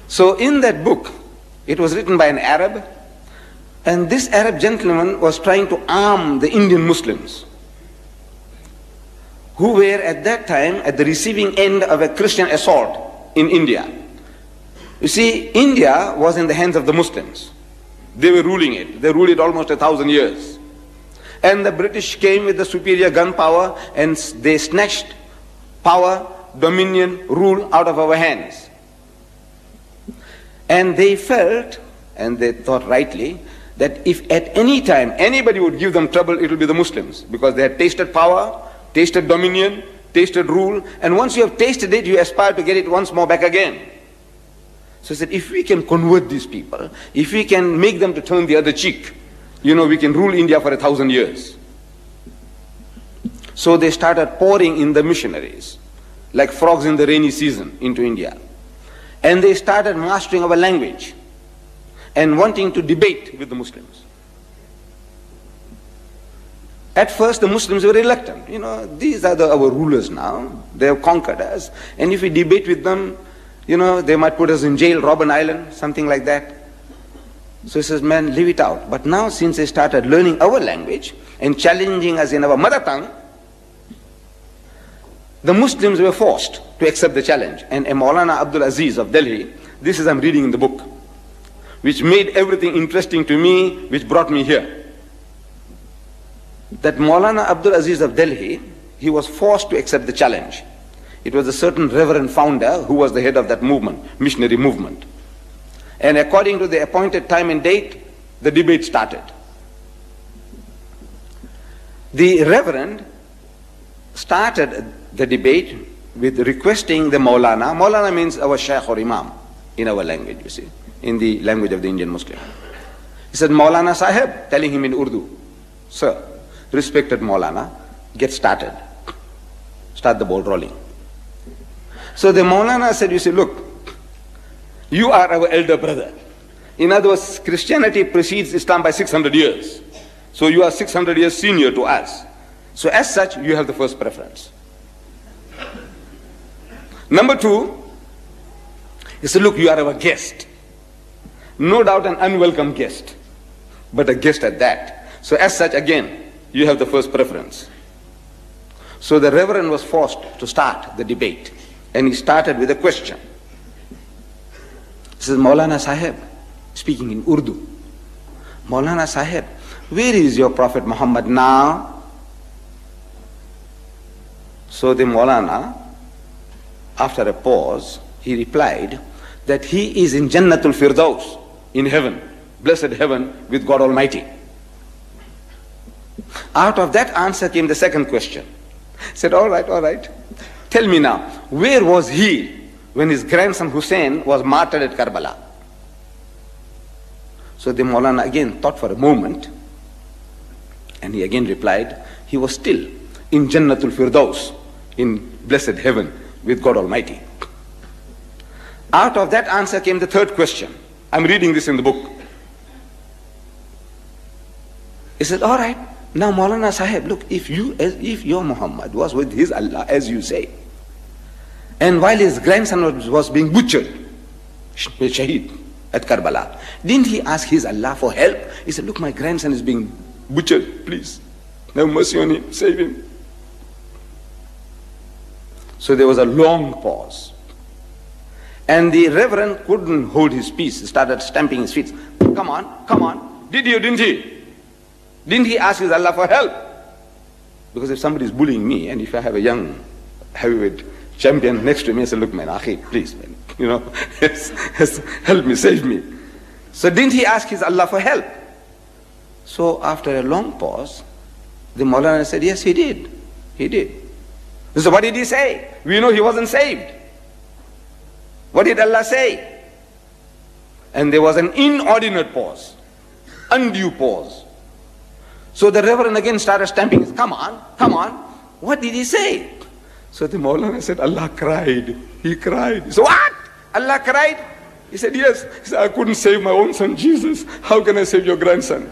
So in that book, it was written by an Arab, and this Arab gentleman was trying to arm the Indian Muslims, who were at that time at the receiving end of a Christian assault in India. You see, India was in the hands of the Muslims. They were ruling it. They ruled it almost 1,000 years. And the British came with the superior gun power, and they snatched power, dominion, rule out of our hands. And they felt, and they thought rightly, that if at any time anybody would give them trouble, it will be the Muslims, because they had tasted power, tasted dominion, tasted rule, and once you have tasted it, you aspire to get it once more back again. So he said, if we can convert these people, if we can make them to turn the other cheek, we can rule India for 1,000 years. So they started pouring in the missionaries, like frogs in the rainy season, into India. And they started mastering our language and wanting to debate with the Muslims. At first, the Muslims were reluctant. These are our rulers now. They have conquered us. And if we debate with them, they might put us in jail, Robben Island, something like that. So he says, man, leave it out. But now, since they started learning our language and challenging us in our mother tongue, the Muslims were forced to accept the challenge. And Maulana Abdul Aziz of Delhi, this is I'm reading in the book, which made everything interesting to me, which brought me here. That Maulana Abdul Aziz of Delhi, he was forced to accept the challenge. It was a certain reverend founder who was the head of that movement, missionary movement. And according to the appointed time and date, the debate started. The reverend started the debate with requesting the Maulana. Maulana means our Shaykh or Imam in our language, you see, in the language of the Indian Muslim. He said, Maulana Sahib, telling him in Urdu, sir, respected Maulana, get started. Start the ball rolling. So the Maulana said, you see, look, you are our elder brother. In other words, Christianity precedes Islam by 600 years. So you are 600 years senior to us. So as such, you have the first preference. Number two, he said, look, you are our guest. No doubt an unwelcome guest, but a guest at that. So as such, again, you have the first preference. So the Reverend was forced to start the debate. And he started with a question. He says, Maulana Sahib, speaking in Urdu, Maulana Sahib, where is your Prophet Muhammad now? So the Maulana, after a pause, he replied that he is in Jannatul Firdaus, in heaven, blessed heaven with God Almighty. Out of that answer came the second question. He said, all right, tell me now, where was he when his grandson Hussein was martyred at Karbala? So the Maulana again thought for a moment, and he again replied, he was still in Jannatul Firdaus, in blessed heaven with God Almighty. Out of that answer came the third question. I'm reading this in the book. He said, all right, now Maulana Sahib, look, if your Muhammad was with his Allah, as you say, and while his grandson was being butchered, Shaheed, at Karbala, didn't he ask his Allah for help? He said, look, my grandson is being butchered, please, have mercy on him, save him. So there was a long pause. And the Reverend couldn't hold his peace. He started stamping his feet. Come on. Didn't he? Didn't he ask his Allah for help? Because if somebody is bullying me, and if I have a young heavyweight champion next to me, I say, look, man, Akhi, please, man, help me, save me. So didn't he ask his Allah for help? So after a long pause, the Maulana said, yes, he did. He did. So what did he say? We know he wasn't saved. What did Allah say? And there was an inordinate pause, undue pause. So the Reverend again started stamping his, come on. What did he say? So the Maulana said, Allah cried. He cried. He said, what? Allah cried? He said, yes. He said, I couldn't save my own son Jesus. How can I save your grandson?